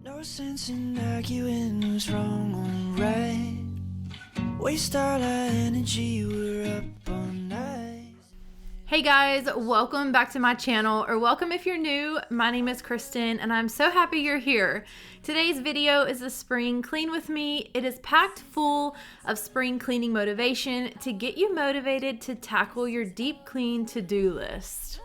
No sense in arguing who's wrong or right. Waste all our energy, we're up all night. Hey guys, welcome back to my channel, or welcome if you're new. My name is Kristen and I'm so happy you're here. Today's video is a spring clean with me. It is packed full of spring cleaning motivation to get you motivated to tackle your deep clean to-do list.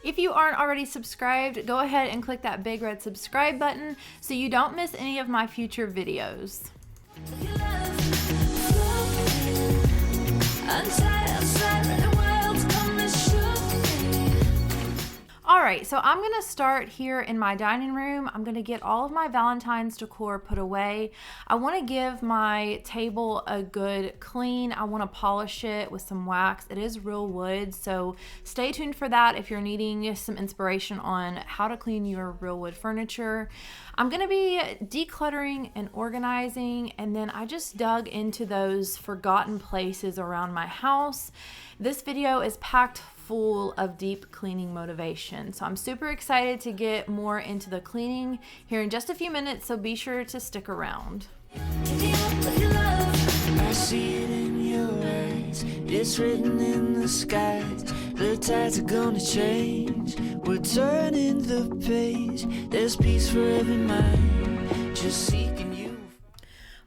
If you aren't already subscribed, go ahead and click that big red subscribe button so you don't miss any of my future videos. Alright, so I'm going to start here in my dining room. I'm going to get all of my Valentine's decor put away. I want to give my table a good clean. I want to polish it with some wax. It is real wood, so stay tuned for that if you're needing some inspiration on how to clean your real wood furniture. I'm going to be decluttering and organizing, and then I just dug into those forgotten places around my house. This video is packed full of deep cleaning motivation. So I'm super excited to get more into the cleaning here in just a few minutes, so be sure to stick around. I see it in your eyes, it's written in the skies. The tides are gonna change, we're turning the page. There's peace for every mind, just seeking you.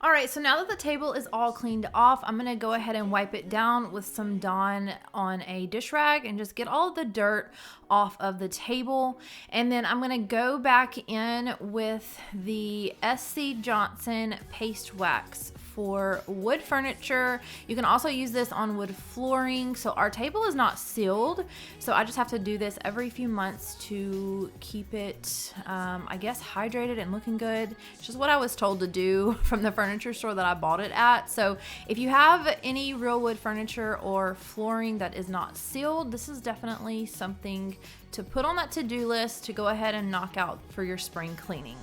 All right, so now that the table is all cleaned off, I'm gonna go ahead and wipe it down with some Dawn on a dish rag and just get all of the dirt off of the table. And then I'm gonna go back in with the SC Johnson paste wax for wood furniture. You can also use this on wood flooring. So our table is not sealed, so I just have to do this every few months to keep it, I guess, hydrated and looking good. It's just what I was told to do from the furniture store that I bought it at. So if you have any real wood furniture or flooring that is not sealed, this is definitely something to put on that to-do list to go ahead and knock out for your spring cleaning.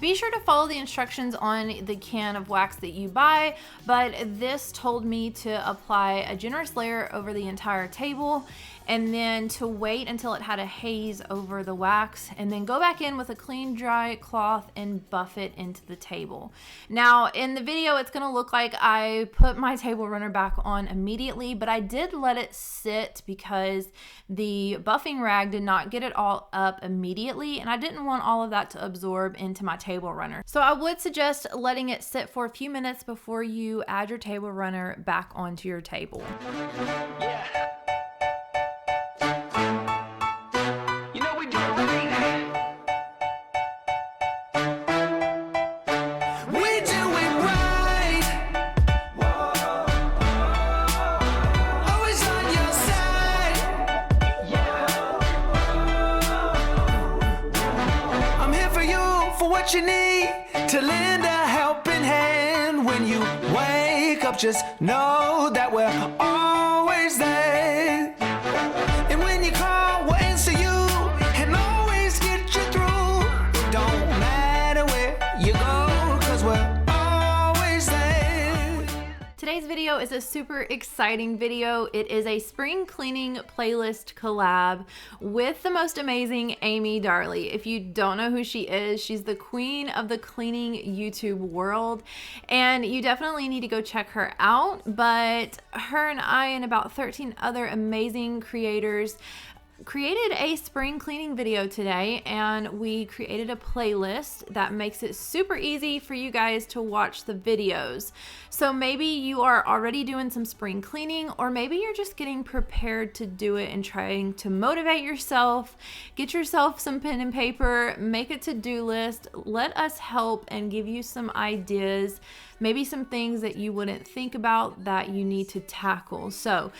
Be sure to follow the instructions on the can of wax that you buy, but this told me to apply a generous layer over the entire table and then to wait until it had a haze over the wax, and then go back in with a clean, dry cloth and buff it into the table. Now, in the video, it's gonna look like I put my table runner back on immediately, but I did let it sit because the buffing rag did not get it all up immediately, and I didn't want all of that to absorb into my table runner. So I would suggest letting it sit for a few minutes before you add your table runner back onto your table. Yeah. What you need to lend a helping hand when you wake up, just know that we're always there. And when you call, we'll answer you and always get you through. It don't matter where you go, 'cause we're always there. Today's video is a super exciting video. It is a spring cleaning playlist collab with the most amazing Amy Darley. If you don't know who she is, she's the queen of the cleaning YouTube world, and you definitely need to go check her out. But her and I and about 13 other amazing creators created a spring cleaning video today, and we created a playlist that makes it super easy for you guys to watch the videos. So maybe you are already doing some spring cleaning, or maybe you're just getting prepared to do it and trying to motivate yourself. Get yourself some pen and paper, make a to-do list. Let us help and give you some ideas, maybe some things that you wouldn't think about that you need to tackle. So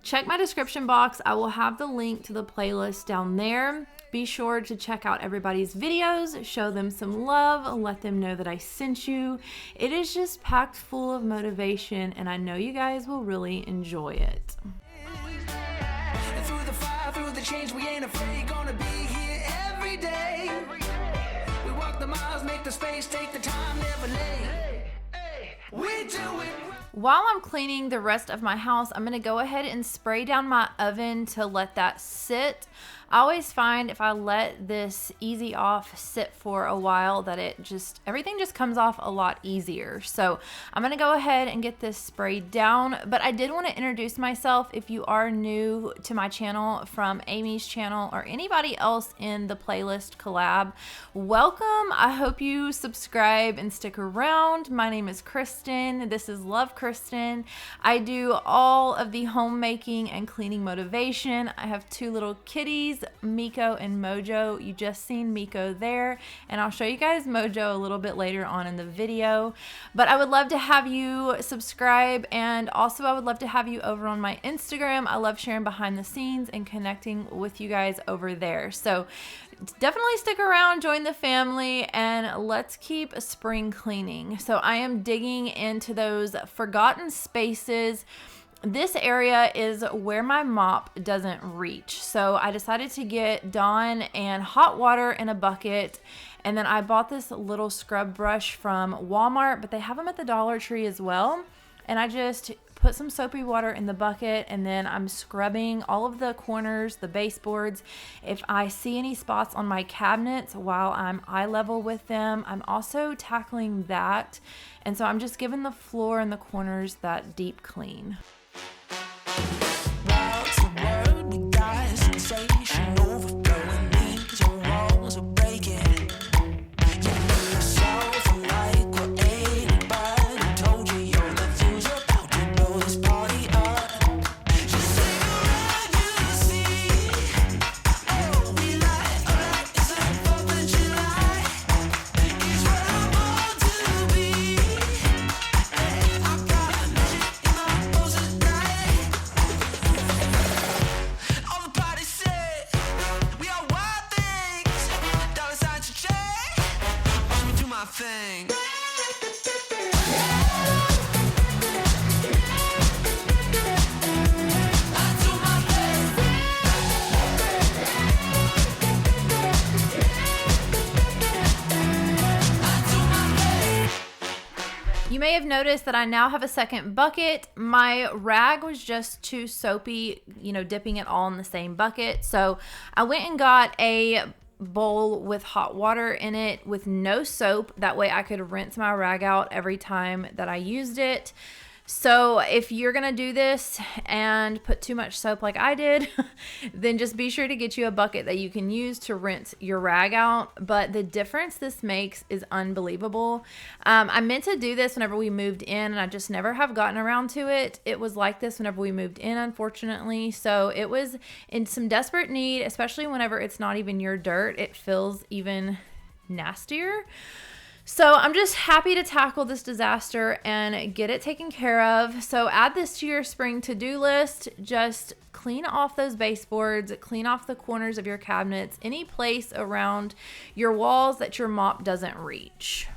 check my description box. I will have the link to the playlist down there. Be sure to check out everybody's videos, show them some love, let them know that I sent you. It is just packed full of motivation, and I know you guys will really enjoy it. Through the fire, through the change, we ain't afraid, gonna be here every day. We walk the miles, make the space, take the time, never late. We do it. While I'm cleaning the rest of my house, I'm gonna go ahead and spray down my oven to let that sit. I always find if I let this easy off sit for a while that everything just comes off a lot easier. So I'm going to go ahead and get this sprayed down, but I did want to introduce myself. If you are new to my channel from Amy's channel or anybody else in the playlist collab, welcome. I hope you subscribe and stick around. My name is Kristen. This is Love Christin. I do all of the homemaking and cleaning motivation. I have two little kitties, Miko and Mojo. You just seen Miko there, and I'll show you guys Mojo a little bit later on in the video. But I would love to have you subscribe, and also I would love to have you over on my Instagram. I love sharing behind the scenes and connecting with you guys over there. So definitely stick around, join the family, and let's keep spring cleaning. So I am digging into those forgotten spaces. This area is where my mop doesn't reach. So I decided to get Dawn and hot water in a bucket. And then I bought this little scrub brush from Walmart, but they have them at the Dollar Tree as well. And I just put some soapy water in the bucket, and then I'm scrubbing all of the corners, the baseboards. If I see any spots on my cabinets while I'm eye level with them, I'm also tackling that. And so I'm just giving the floor and the corners that deep clean. You may have noticed that I now have a second bucket. My rag was just too soapy, dipping it all in the same bucket. So I went and got a bowl with hot water in it with no soap. That way I could rinse my rag out every time that I used it. So if you're going to do this and put too much soap like I did, then just be sure to get you a bucket that you can use to rinse your rag out. But the difference this makes is unbelievable. I meant to do this whenever we moved in, and I just never have gotten around to it. It was like this whenever we moved in, unfortunately. So it was in some desperate need, especially whenever it's not even your dirt. It feels even nastier. So I'm just happy to tackle this disaster and get it taken care of. So add this to your spring to-do list. Just clean off those baseboards, clean off the corners of your cabinets, any place around your walls that your mop doesn't reach.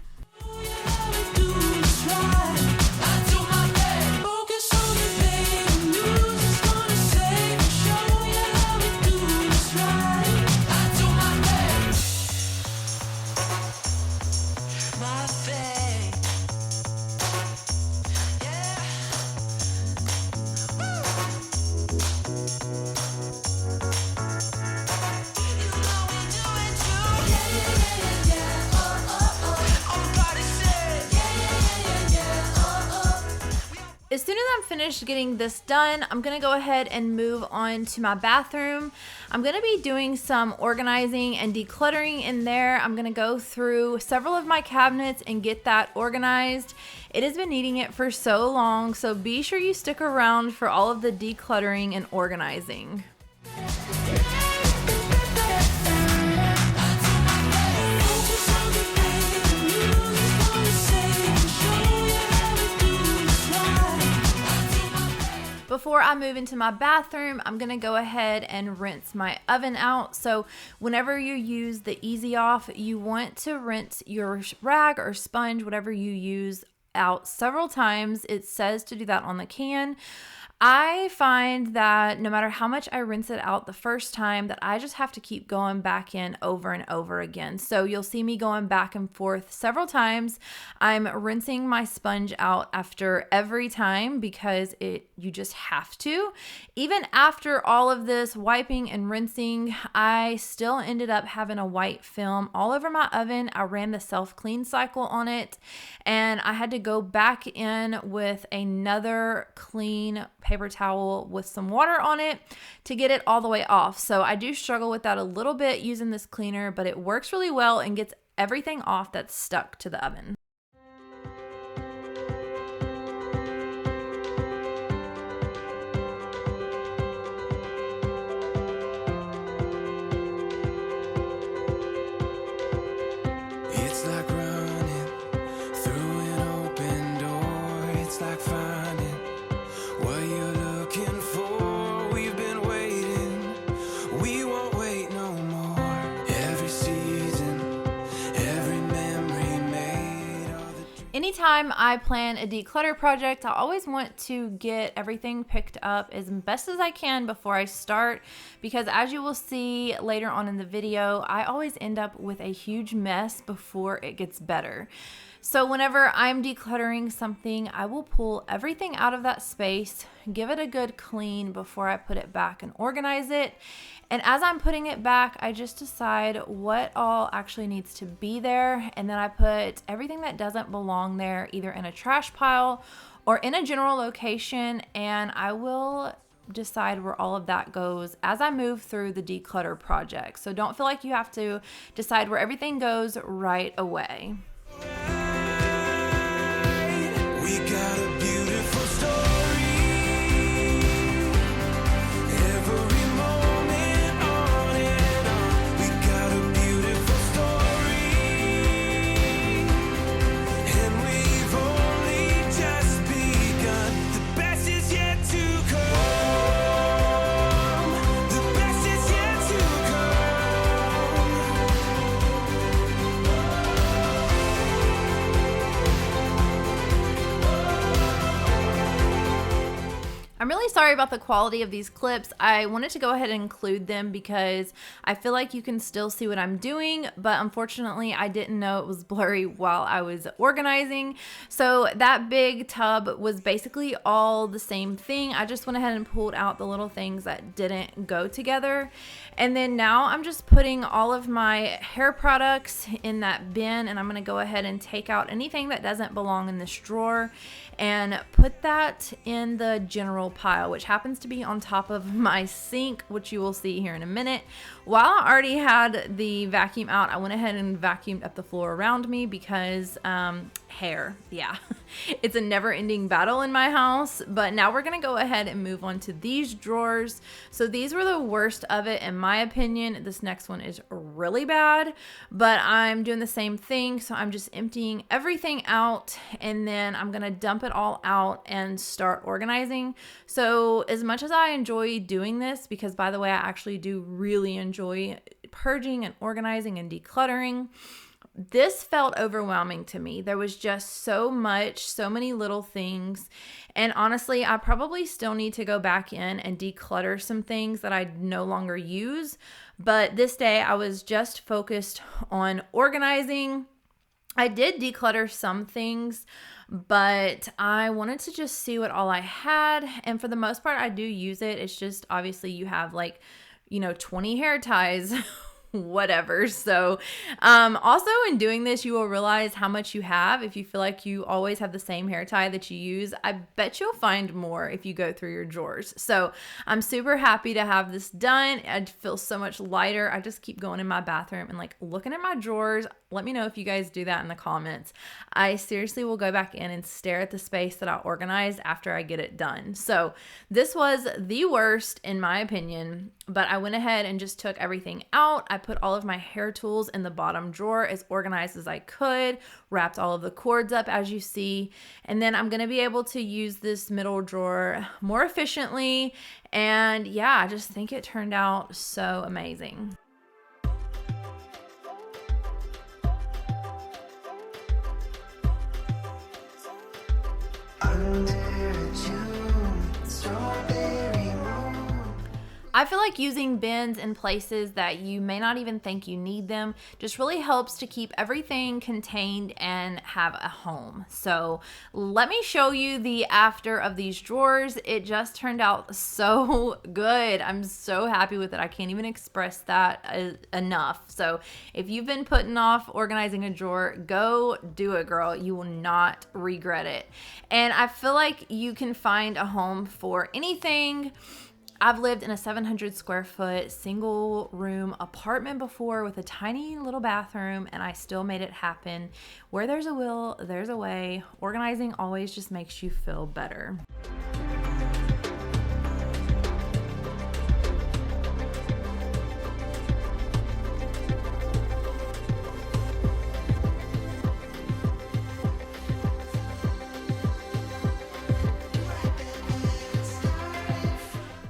As soon as I'm finished getting this done, I'm going to go ahead and move on to my bathroom. I'm going to be doing some organizing and decluttering in there. I'm going to go through several of my cabinets and get that organized. It has been needing it for so long, so be sure you stick around for all of the decluttering and organizing. Before I move into my bathroom, I'm going to go ahead and rinse my oven out. So whenever you use the Easy Off, you want to rinse your rag or sponge, whatever you use, out several times. It says to do that on the can. I find that no matter how much I rinse it out the first time, that I just have to keep going back in over and over again. So you'll see me going back and forth several times. I'm rinsing my sponge out after every time because you just have to. Even after all of this wiping and rinsing, I still ended up having a white film all over my oven. I ran the self-clean cycle on it, and I had to go back in with another clean paper towel with some water on it to get it all the way off. So I do struggle with that a little bit using this cleaner, but it works really well and gets everything off that's stuck to the oven. It's like running through an open door. It's like finding what you're looking for. We've been waiting, we won't wait no more. Every season, every memory made. Anytime I plan a declutter project, I always want to get everything picked up as best as I can before I start, because as you will see later on in the video, I always end up with a huge mess before it gets better. So whenever I'm decluttering something, I will pull everything out of that space, give it a good clean before I put it back and organize it. And as I'm putting it back, I just decide what all actually needs to be there. And then I put everything that doesn't belong there either in a trash pile or in a general location. And I will decide where all of that goes as I move through the declutter project. So don't feel like you have to decide where everything goes right away. We got a beautiful story. Every moment on and on. We got a beautiful story. And we've only just begun. The best is yet to come. The best is yet to I'm really sorry about the quality of these clips. I wanted to go ahead and include them because I feel like you can still see what I'm doing, but unfortunately I didn't know it was blurry while I was organizing. So that big tub was basically all the same thing. I just went ahead and pulled out the little things that didn't go together. And then now I'm just putting all of my hair products in that bin, and I'm gonna go ahead and take out anything that doesn't belong in this drawer and put that in the general pile, which happens to be on top of my sink, which you will see here in a minute. While I already had the vacuum out, I went ahead and vacuumed up the floor around me because hair, yeah, it's a never-ending battle in my house. But now we're gonna go ahead and move on to these drawers. So these were the worst of it in my opinion. This next one is really bad, but I'm doing the same thing. So I'm just emptying everything out, and then I'm gonna dump it all out and start organizing. So as much as I enjoy doing this, because by the way, I actually do really enjoy purging and organizing and decluttering, this felt overwhelming to me. There was just so much, so many little things. And honestly, I probably still need to go back in and declutter some things that I no longer use. But this day I was just focused on organizing. I did declutter some things, but I wanted to just see what all I had. And for the most part, I do use it. It's just obviously you have like, 20 hair ties, whatever. So also in doing this, you will realize how much you have. If you feel like you always have the same hair tie that you use, I bet you'll find more if you go through your drawers. So I'm super happy to have this done. I feel so much lighter. I just keep going in my bathroom and like looking at my drawers. Let me know if you guys do that in the comments. I seriously will go back in and stare at the space that I organized after I get it done. So this was the worst in my opinion, but I went ahead and just took everything out. I put all of my hair tools in the bottom drawer as organized as I could, wrapped all of the cords up as you see, and then I'm gonna be able to use this middle drawer more efficiently. And yeah, I just think it turned out so amazing. Under a June, I feel like using bins in places that you may not even think you need them just really helps to keep everything contained and have a home. So let me show you the after of these drawers. It just turned out so good. I'm so happy with it. I can't even express that enough. So if you've been putting off organizing a drawer, go do it, girl. You will not regret it. And I feel like you can find a home for anything. I've lived in a 700 square foot single room apartment before with a tiny little bathroom, and I still made it happen. Where there's a will, there's a way. Organizing always just makes you feel better.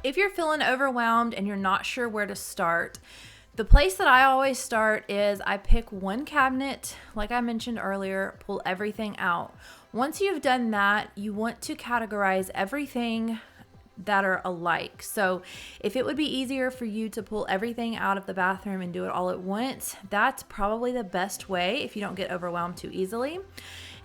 If you're feeling overwhelmed and you're not sure where to start, the place that I always start is I pick one cabinet, like I mentioned earlier, pull everything out. Once you've done that, you want to categorize everything that are alike. So if it would be easier for you to pull everything out of the bathroom and do it all at once, that's probably the best way if you don't get overwhelmed too easily.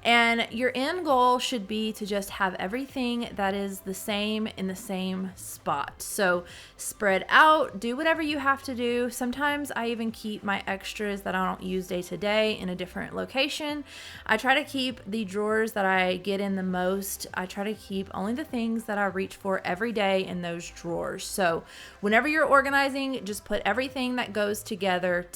And your end goal should be to just have everything that is the same in the same spot. So spread out, do whatever you have to do. Sometimes I even keep my extras that I don't use day to day in a different location. I try to keep the drawers that I get in the most. I try to keep only the things that I reach for every day in those drawers. So whenever you're organizing, just put everything that goes together.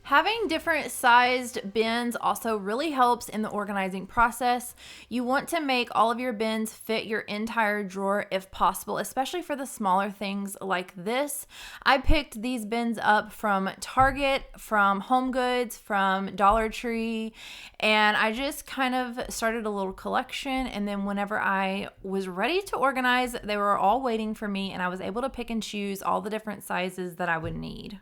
Having different sized bins also really helps in the organizing process. You want to make all of your bins fit your entire drawer if possible, especially for the smaller things like this. I picked these bins up from Target, from Home Goods, from Dollar Tree, and I just kind of started a little collection, and then whenever I was ready to organize, they were all waiting for me, and I was able to pick and choose all the different sizes that I would need.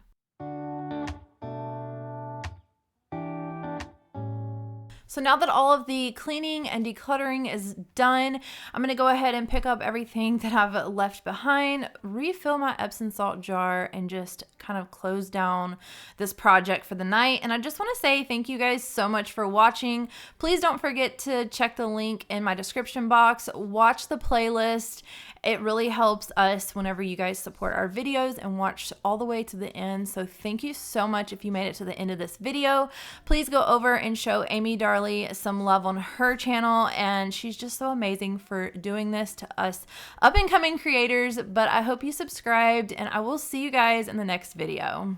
So now that all of the cleaning and decluttering is done, I'm gonna go ahead and pick up everything that I've left behind, refill my Epsom salt jar, and just kind of close down this project for the night. And I just wanna say thank you guys so much for watching. Please don't forget to check the link in my description box, watch the playlist. It really helps us whenever you guys support our videos and watch all the way to the end. So thank you so much if you made it to the end of this video. Please go over and show Amy Darley some love on her channel, and she's just so amazing for doing this to us up and coming creators. But I hope you subscribed, and I will see you guys in the next video.